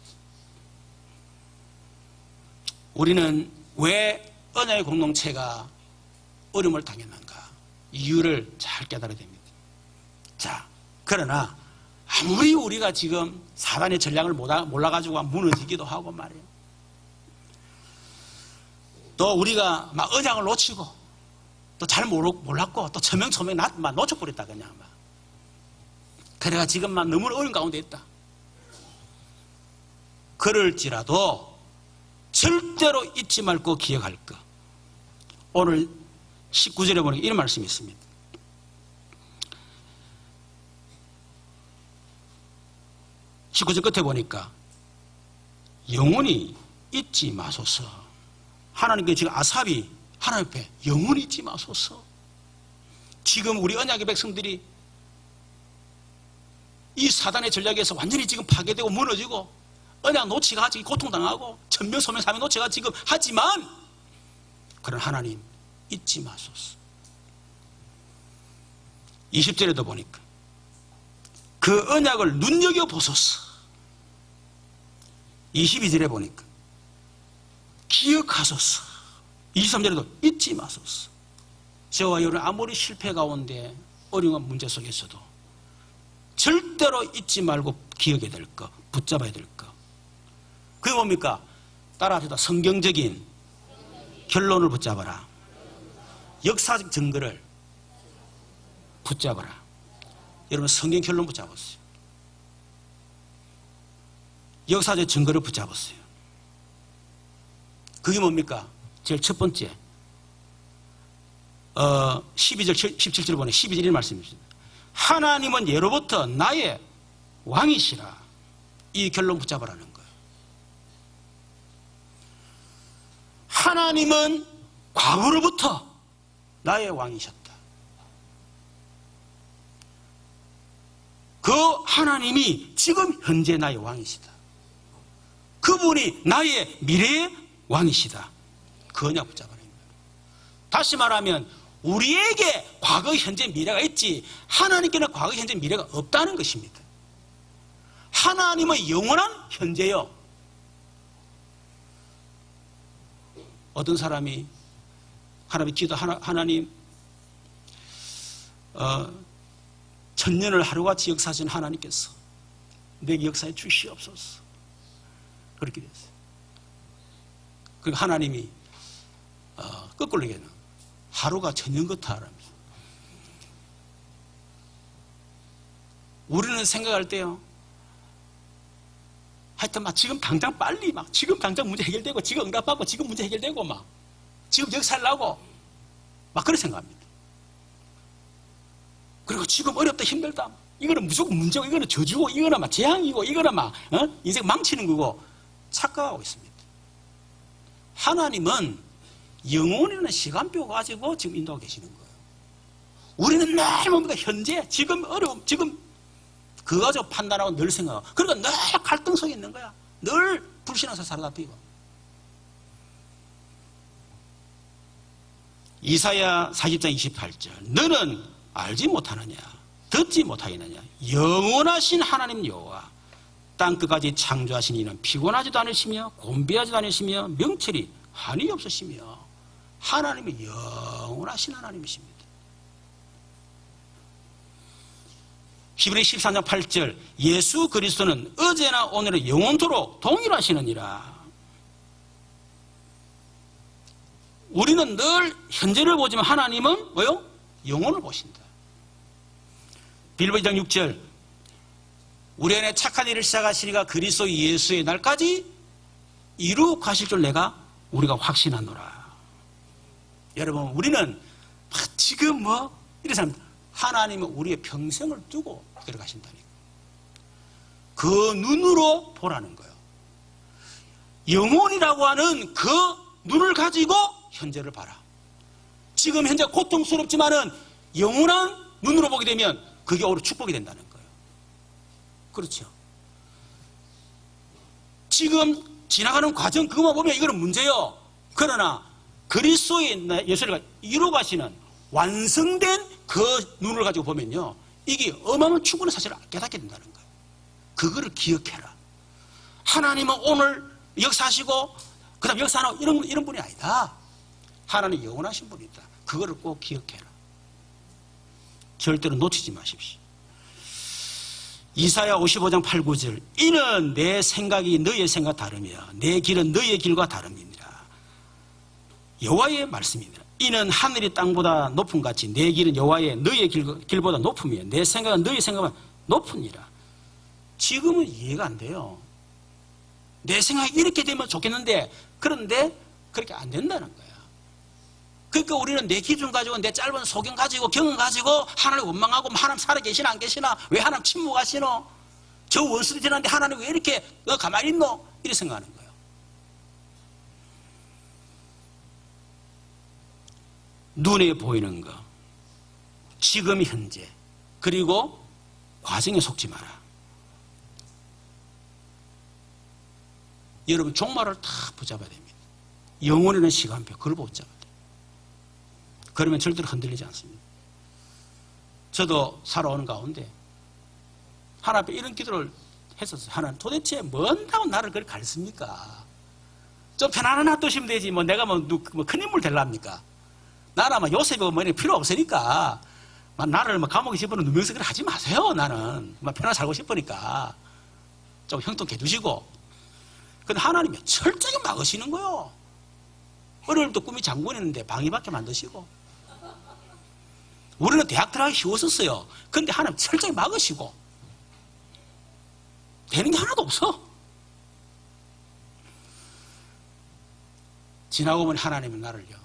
우리는 왜 언약의 공동체가 어려움을 당했는가 이유를 잘 깨달아야 됩니다. 자, 그러나 아무리 우리가 지금 사단의 전략을 몰라가지고 무너지기도 하고 말이에요. 또 우리가 막 언약을 놓치고 또 잘 몰랐고 또 처명처명 막 놓쳐버렸다 그냥 막. 그래가 지금 막 너무 어려운 가운데 있다. 그럴지라도 절대로 잊지 말고 기억할 것. 오늘 19절에 보니까 이런 말씀이 있습니다. (19절) 끝에 보니까 영원히 잊지 마소서. 하나님께 지금 아삽이 하나님 앞에 영원히 잊지 마소서. 지금 우리 언약의 백성들이 이 사단의 전략에서 완전히 지금 파괴되고 무너지고 언약 노치가 지금 고통당하고 천명 소명 사명 노치가 지금 하지만 그런 하나님 잊지 마소서. 20절에도 보니까 그 언약을 눈여겨보소서. 22절에 보니까 기억하소서. 23절에도 잊지 마소서. 저와 여러분 아무리 실패 가운데 어려운 문제 속에서도 절대로 잊지 말고 기억해야 될 것, 붙잡아야 될 것. 그게 뭡니까? 따라합시다. 성경적인 결론을 붙잡아라. 역사적 증거를 붙잡아라. 여러분 성경 결론 붙잡았어요. 역사적 증거를 붙잡았어요. 그게 뭡니까? 제일 첫 번째 12절 17절 보내 12절의 말씀입니다. 하나님은 예로부터 나의 왕이시라. 이 결론 붙잡으라는 거예요. 하나님은 과거로부터 나의 왕이셨다. 그 하나님이 지금 현재 나의 왕이시다. 그분이 나의 미래의 왕이시다. 그 언약 붙잡아라. 다시 말하면 우리에게 과거, 현재, 미래가 있지 하나님께는 과거, 현재, 미래가 없다는 것입니다. 하나님은 영원한 현재요. 어떤 사람이 하나님 기도 하나님 천년을 하루같이 역사하신 하나님께서 내게 역사해 주시옵소서. 그렇게 됐어요. 그러니까 하나님이 거꾸로 얘기하는 하루가 천년 같아 하라면서. 우리는 생각할 때요, 하여튼 막 지금 당장 빨리 막 지금 당장 문제 해결되고 지금 응답받고 지금 문제 해결되고 막 지금 역사를 나고 막 그렇게 생각합니다. 그리고 지금 어렵다 힘들다 이거는 무조건 문제고 이거는 저주고 이거는 막 재앙이고 이거는 막 인생 망치는 거고 착각하고 있습니다. 하나님은 영원이라는 시간표 가지고 지금 인도하고 계시는 거예요. 우리는 늘 뭡니까? 현재 지금 어려움 지금 그거 가지고 판단하고 늘 생각하고 그러니까 늘 갈등 속에 있는 거야. 늘 불신앙에서 살아다 비고. 이사야 40장 28절 너는 알지 못하느냐 듣지 못하겠느냐 영원하신 하나님 여호와 땅끝까지 창조하신 이는 피곤하지도 않으시며 곤비하지도 않으시며 명철이 한이 없으시며 하나님이 영원하신 하나님이십니다. 히브리 13장 8절 예수 그리스도는 어제나 오늘은 영원토록 동일하시느니라. 우리는 늘 현재를 보지만 하나님은 뭐요? 영혼을 보신다. 빌보 2장 6절 우리 안에 착한 일을 시작하시니가 그리스도 예수의 날까지 이루어 가실 줄 우리가 확신하노라. 여러분 우리는 지금 이런 사람 하나님은 우리의 평생을 두고 들어가신다니까. 그 눈으로 보라는 거예요. 영혼이라고 하는 그 눈을 가지고 현재를 봐라. 지금 현재 고통스럽지만은 영원한 눈으로 보게 되면 그게 오히려 축복이 된다는 거예요. 그렇죠. 지금 지나가는 과정 그것만 보면 이거는 문제요. 그러나 그리스도의 예수를 이루어 가시는 완성된 그 눈을 가지고 보면요 이게 어마어마한 축복의 사실을 깨닫게 된다는 거예요. 그거를 기억해라. 하나님은 오늘 역사하시고 그 다음 역사하고 이런 분이 아니다. 하나님 영원하신 분이다. 그거를 꼭 기억해라. 절대로 놓치지 마십시오. 이사야 55장 8, 9절 이는 내 생각이 너의 생각 다르며 내 길은 너의 길과 다름이니라. 여호와의 말씀이니라. 이는 하늘이 땅보다 높음 같이 내 길은 여호와의 너의 길보다 높으며 내 생각은 너의 생각보다 높으니라. 지금은 이해가 안 돼요. 내 생각이 이렇게 되면 좋겠는데 그런데 그렇게 안 된다는 거야. 그러니까 우리는 내 기준 가지고 내 짧은 소견 가지고 경험 가지고 하나님 원망하고 하나님 살아계시나 안 계시나 왜 하나님 침묵하시노 저 원수들이 지났는데 하나님 왜 이렇게 가만히 있노 이렇게 생각하는 거예요. 눈에 보이는 거 지금 현재 그리고 과정에 속지 마라. 여러분 종말을 다 붙잡아야 됩니다. 영원이라는 시간표 그걸 붙잡아야 돼요. 그러면 절대로 흔들리지 않습니다. 저도 살아오는 가운데 하나님 앞에 이런 기도를 했었어요. 하나님 도대체 뭔다고 나를 그렇게 가르칩니까? 좀 편안한 놔두시면 되지 뭐 내가 뭐 큰 인물 될랍니까? 나는 아마 요셉이고 뭐 필요 없으니까 나를 뭐 감옥에 집어넣는 누명석을 하지 마세요. 나는 편하게 살고 싶으니까 좀 형통해 두시고. 근데 하나님이 철저히 막으시는 거예요. 어릴 때부터 꿈이 장군이었는데 방위밖에 만드시고, 우리는 대학 들어가기 쉬웠었어요. 근데 하나님 철저히 막으시고 되는 게 하나도 없어. 지나고 보니 하나님은 나를요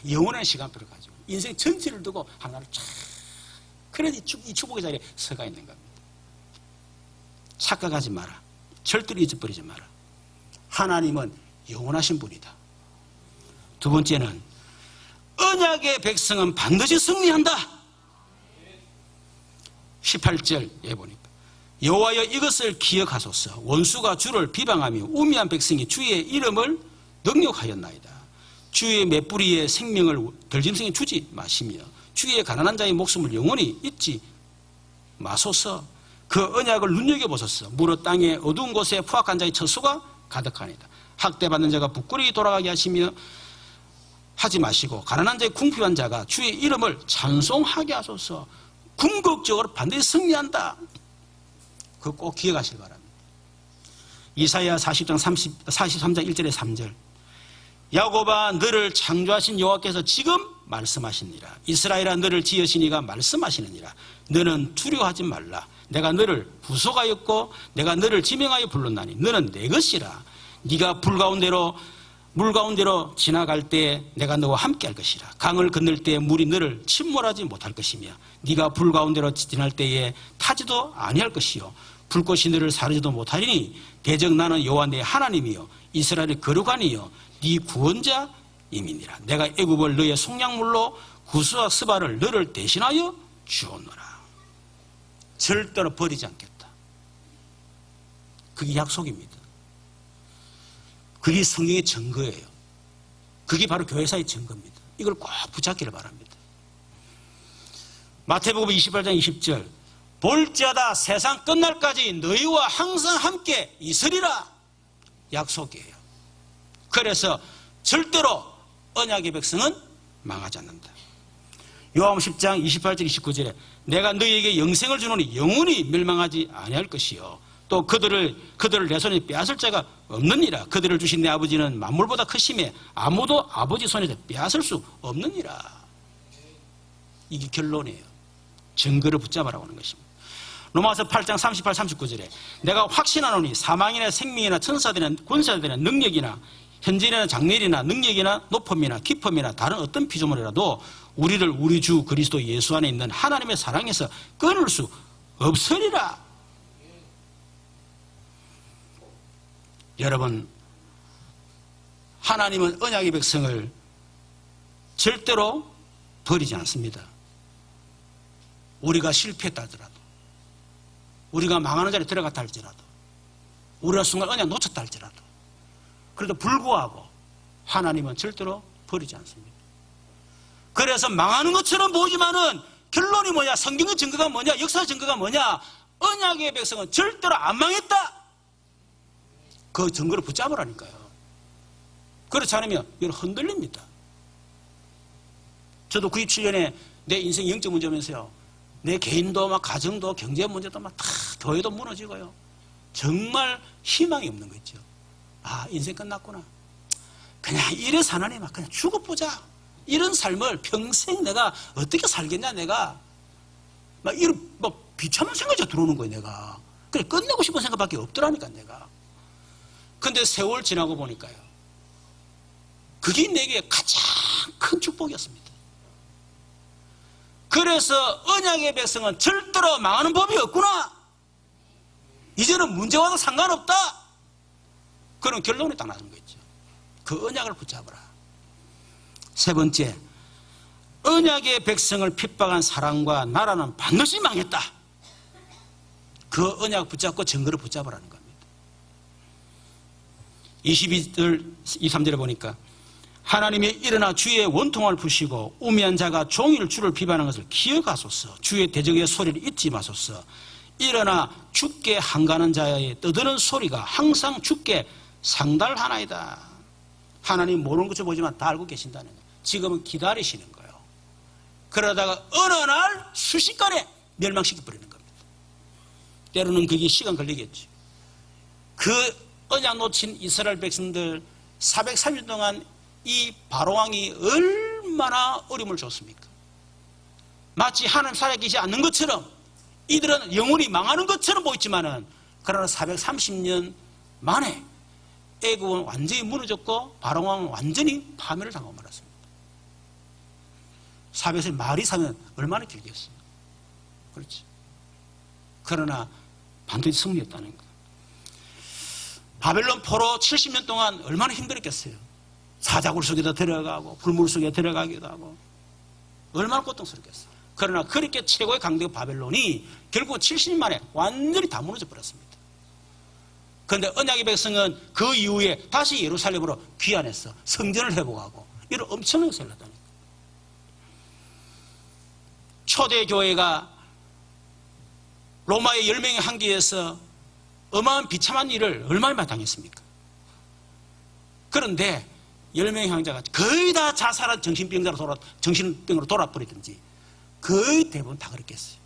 영원한 시간표를 가지고 인생 전체를 두고 하나를 쫙, 그래서 이 축복의 자리에 서가 있는 겁니다. 착각하지 마라. 절대로 잊어버리지 마라. 하나님은 영원하신 분이다. 두 번째는 언약의 백성은 반드시 승리한다. 18절에 보니까 여호와여 이것을 기억하소서. 원수가 주를 비방하며 우매한 백성이 주의 이름을 능욕하였나이다. 주의 메뿌리의 생명을 덜짐승에 주지 마시며 주의 가난한 자의 목숨을 영원히 잊지 마소서. 그 언약을 눈여겨보소서. 무릇 땅의 어두운 곳에 포악한 자의 처소가 가득하니다. 학대받는 자가 부끄러이 돌아가게 하시며 하지 마시고 가난한 자의 궁핍한 자가 주의 이름을 찬송하게 하소서. 궁극적으로 반드시 승리한다. 그거 꼭 기억하시기 바랍니다. 이사야 43장 1절에 3절 야곱아 너를 창조하신 여호와께서 지금 말씀하시니라. 이스라엘아 너를 지으신 이가 말씀하시느니라. 너는 두려워하지 말라. 내가 너를 구속하였고 내가 너를 지명하여 불렀나니 너는 내 것이라. 네가 물 가운데로 지나갈 때 내가 너와 함께 할 것이라. 강을 건널 때 물이 너를 침몰하지 못할 것이며 네가 불 가운데로 지날 때에 타지도 아니할 것이요 불꽃이 너를 사르지도 못하리니 대적 나는 여호와 내 하나님이요 이스라엘의 거룩한이요 네 구원자임이니라. 내가 애굽을 너의 속량물로 구스와 스바를 너를 대신하여 주었노라. 절대로 버리지 않겠다. 그게 약속입니다. 그게 성경의 증거예요. 그게 바로 교회사의 증거입니다. 이걸 꼭 붙잡기를 바랍니다. 마태복음 28장 20절 볼지어다 세상 끝날까지 너희와 항상 함께 있으리라. 약속이에요. 그래서 절대로 언약의 백성은 망하지 않는다. 요한복음 10장 28절 29절에 내가 너희에게 영생을 주노니 영원히 멸망하지 아니할 것이요 또 그들을 내 손에 빼앗을 자가 없느니라. 그들을 주신 내 아버지는 만물보다 크심에 아무도 아버지 손에서 빼앗을 수 없느니라. 이게 결론이에요. 증거를 붙잡아라고 하는 것입니다. 로마서 8장 38, 39절에 내가 확신하노니 사망이나 생명이나 천사들이나 권사들이나 능력이나 현재나 장래이나 능력이나 높음이나 깊음이나 다른 어떤 피조물이라도 우리를 우리 주 그리스도 예수 안에 있는 하나님의 사랑에서 끊을 수 없으리라. 여러분, 하나님은 언약의 백성을 절대로 버리지 않습니다. 우리가 실패했다 할지라도, 우리가 망하는 자리에 들어갔다 할지라도, 우리가 순간 언약 놓쳤다 할지라도, 그래도 불구하고 하나님은 절대로 버리지 않습니다. 그래서 망하는 것처럼 보이지만은 결론이 뭐냐? 성경의 증거가 뭐냐? 역사의 증거가 뭐냐? 언약의 백성은 절대로 안 망했다. 그 증거를 붙잡으라니까요. 그렇지 않으면 이건 흔들립니다. 저도 97년에 내 인생 영적 문제면서요. 내 개인도 막 가정도 경제 문제도 막 다 교회도 무너지고요. 정말 희망이 없는 거 있죠. 아, 인생 끝났구나. 그냥 이래 사나니 막 그냥 죽어보자. 이런 삶을 평생 내가 어떻게 살겠냐, 내가. 막 이런, 막 비참한 생각이 들어오는 거예요, 내가. 그래, 끝내고 싶은 생각밖에 없더라니까, 내가. 근데 세월 지나고 보니까요. 그게 내게 가장 큰 축복이었습니다. 그래서 언약의 백성은 절대로 망하는 법이 없구나. 이제는 문제 와도 상관없다. 그런 결론이 딱 나는 거죠. 그 언약을 붙잡으라. 세 번째, 언약의 백성을 핍박한 사람과 나라는 반드시 망했다. 그 언약을 붙잡고 증거를 붙잡으라는 겁니다. 22절 23절에 보니까 하나님이 일어나 주의 원통을 부시고 우매한 자가 종일 주를 비방하는 것을 기억하소서. 주의 대적의 소리를 잊지 마소서. 일어나 주께 한가하는 자의 떠드는 소리가 항상 주께 상달하나이다. 하나님 모르는 것을 보지만 다 알고 계신다는 거예요. 지금은 기다리시는 거예요. 그러다가 어느 날 순식간에 멸망시켜버리는 겁니다. 때로는 그게 시간 걸리겠죠. 그 언약 놓친 이스라엘 백성들 430년 동안 이 바로왕이 얼마나 어려움을 줬습니까? 마치 하나님 살아계시지 않는 것처럼 이들은 영원히 망하는 것처럼 보였지만은 그러나 430년 만에 애국은 완전히 무너졌고 바로왕은 완전히 파멸을 당하고 말았습니다. 400세 말이 사면 얼마나 길겠어요. 그렇지. 그러나 반드시 승리했다는 거. 바벨론 포로 70년 동안 얼마나 힘들었겠어요. 사자굴 속에도 들어가고 불물 속에 들어가기도 하고 얼마나 고통스럽겠어요. 그러나 그렇게 최고의 강대국 바벨론이 결국 70년 만에 완전히 다 무너져 버렸습니다. 그런데 언약의 백성은 그 이후에 다시 예루살렘으로 귀환해서 성전을 회복하고 이런 엄청난 것을 했다니까. 초대교회가 로마의 10명의 항기에서 어마어마한 비참한 일을 얼마나 많이 당했습니까? 그런데 10명의 형제가 거의 다 자살한 정신병으로 돌아버리든지 거의 대부분 다 그랬겠어요.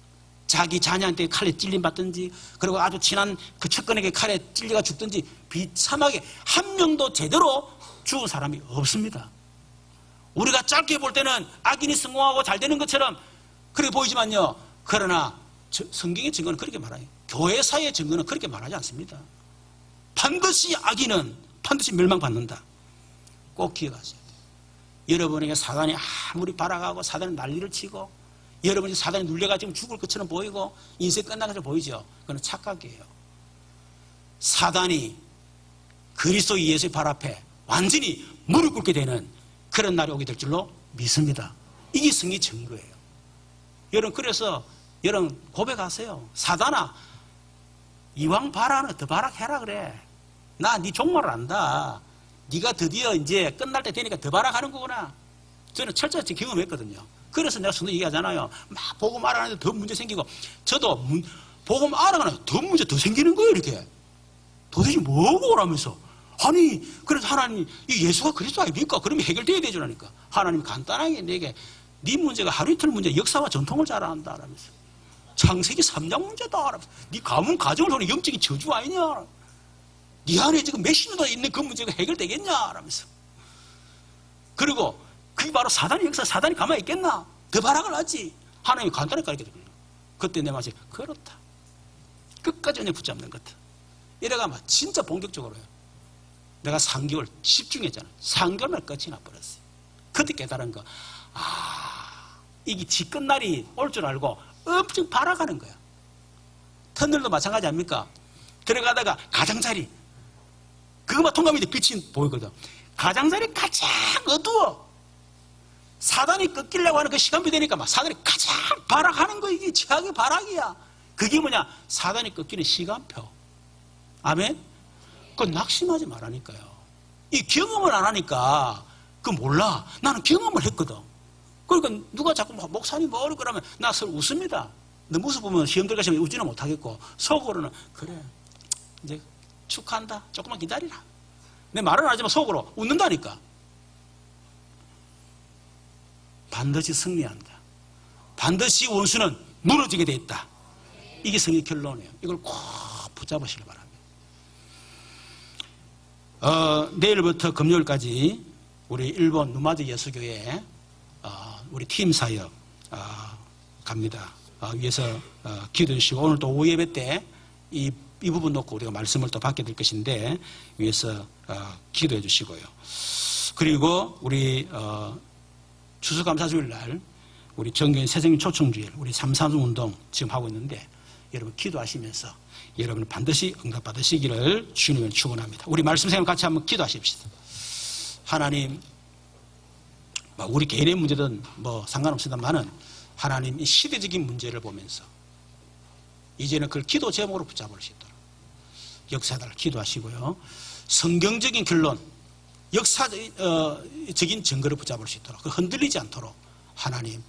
자기 자녀한테 칼에 찔림받든지 그리고 아주 친한 그 측근에게 칼에 찔려가 죽든지 비참하게 한 명도 제대로 죽은 사람이 없습니다. 우리가 짧게 볼 때는 악인이 성공하고 잘 되는 것처럼 그렇게 보이지만요. 그러나 성경의 증거는 그렇게 말해요. 교회사의 증거는 그렇게 말하지 않습니다. 반드시 악인은 반드시 멸망받는다. 꼭 기억하셔야 돼요. 여러분에게 사단이 아무리 발악하고 사단이 난리를 치고 여러분이 사단이 눌려가지고 죽을 것처럼 보이고 인생 끝난 것처럼 보이죠. 그건 착각이에요. 사단이 그리스도 예수의 발 앞에 완전히 무릎 꿇게 되는 그런 날이 오게 될 줄로 믿습니다. 이게 성의 증거예요. 여러분 그래서 여러분 고백하세요. 사단아 이왕 발악하는 더 발악해라 그래. 나 네 종말을 안다. 네가 드디어 이제 끝날 때 되니까 더 발악하는 거구나. 저는 철저히 경험했거든요. 그래서 내가 선도 얘기하잖아요. 막 복음 알아가는데 더 문제 생기고 저도 복음 알아가는데 더 문제 더 생기는 거예요. 이렇게 도대체 뭐고 그러면서 아니 그래서 하나님 이 예수가 그리스도 아닙니까? 그러면 해결돼야 되죠라니까. 하나님 간단하게 내게 네 문제가 하루 이틀 문제 역사와 전통을 잘 안다 라면서 창세기 3장 문제다 라면서 네 가문 가정을 보는 영적인 저주 아니냐. 네 안에 지금 몇십 년 있는 그 문제가 해결되겠냐 라면서. 그리고 그게 바로 사단의 역사. 사단이 가만히 있겠나? 더 발악을 하지. 하나님이 간단하게 가르쳐줍니다. 그때 내 맛이 그렇다. 끝까지 그냥 붙잡는 것 같아. 이래가 막 진짜 본격적으로 해요. 내가 3개월 집중했잖아. 3개월 만에 끝이 나버렸어요. 그때 깨달은 거. 이게 지 끝날이 올 줄 알고 엄청 발악하는 거야. 터널도 마찬가지 아닙니까? 들어가다가 가장자리. 그것만 통과하면 이제 빛이 보이거든. 가장자리 가장 어두워. 사단이 꺾이려고 하는 그 시간표 되니까 막 사단이 가장 발악하는 거 이게 최악의 발악이야. 그게 뭐냐? 사단이 꺾이는 시간표. 아멘? 그건 낙심하지 말라니까요. 이 경험을 안 하니까 그거 몰라. 나는 경험을 했거든. 그러니까 누가 자꾸 목사님 뭐를 그러면 나 서로 웃습니다. 너 모습 보면 시험 들어가시면 웃지는 못하겠고 속으로는 그래 이제 축하한다. 조금만 기다리라. 내 말은 안 하지만 속으로 웃는다니까. 반드시 승리한다. 반드시 원수는 무너지게 돼 있다. 이게 성의 결론이에요. 이걸 꼭 붙잡으시기 바랍니다. 내일부터 금요일까지 우리 일본 누마드 예수교회 우리 팀 사역 갑니다. 위해서 기도해 주시고 오늘 또 오후 예배 때 이 부분 놓고 우리가 말씀을 또 받게 될 것인데 위해서 기도해 주시고요. 그리고 우리 추수감사주일 날 우리 정교인 새생명 초청주일 우리 3.3 운동 지금 하고 있는데 여러분 기도하시면서 여러분 반드시 응답받으시기를 주님을 축원합니다. 우리 말씀 생활 같이 한번 기도하십시다. 하나님 우리 개인의 문제든 뭐 상관없습니다만은 하나님 이 시대적인 문제를 보면서 이제는 그걸 기도 제목으로 붙잡을 수 있도록 역사를 기도하시고요. 성경적인 결론, 역사적인 증거를 붙잡을 수 있도록 흔들리지 않도록 하나님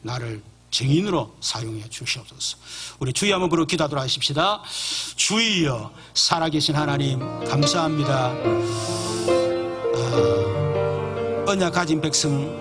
나를 증인으로 사용해 주시옵소서. 우리 주여 한번 부르고 기도하도록 하십시다. 주여 살아계신 하나님 감사합니다. 언약 가진 백성